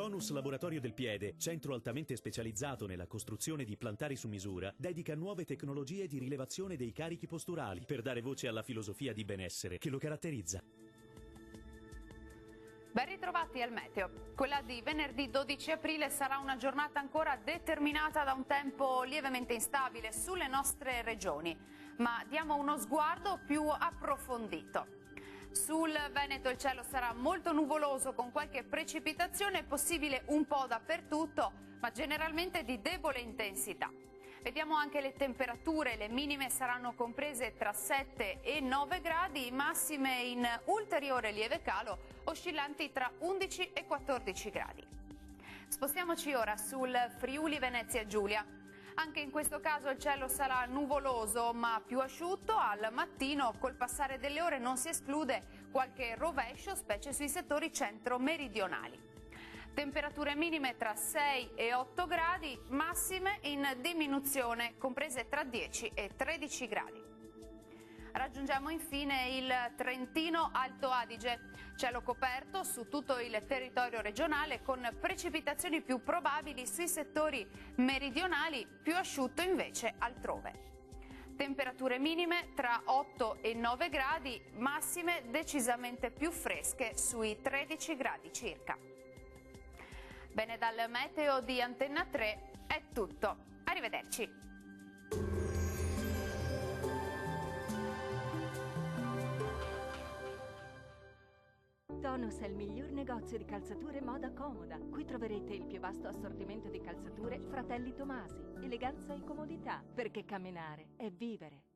Tonus Laboratorio del Piede, centro altamente specializzato nella costruzione di plantari su misura, dedica nuove tecnologie di rilevazione dei carichi posturali per dare voce alla filosofia di benessere che lo caratterizza. Ben ritrovati al meteo. Quella di venerdì 12 aprile sarà una giornata ancora determinata da un tempo lievemente instabile sulle nostre regioni, ma diamo uno sguardo più approfondito. Sul Veneto il cielo sarà molto nuvoloso con qualche precipitazione possibile un po' dappertutto, ma generalmente di debole intensità. Vediamo anche le temperature, le minime saranno comprese tra 7 e 9 gradi, massime in ulteriore lieve calo, oscillanti tra 11 e 14 gradi. Spostiamoci ora sul Friuli Venezia Giulia. Anche in questo caso il cielo sarà nuvoloso ma più asciutto, al mattino col passare delle ore non si esclude qualche rovescio, specie sui settori centro-meridionali. Temperature minime tra 6 e 8 gradi, massime in diminuzione, comprese tra 10 e 13 gradi. Raggiungiamo infine il Trentino Alto Adige, cielo coperto su tutto il territorio regionale con precipitazioni più probabili sui settori meridionali, più asciutto invece altrove. Temperature minime tra 8 e 9 gradi, massime decisamente più fresche sui 13 gradi circa. Bene, dal meteo di Antenna 3 è tutto. Arrivederci. Tonus è il miglior negozio di calzature moda comoda. Qui troverete il più vasto assortimento di calzature Fratelli Tomasi. Eleganza e comodità, perché camminare è vivere.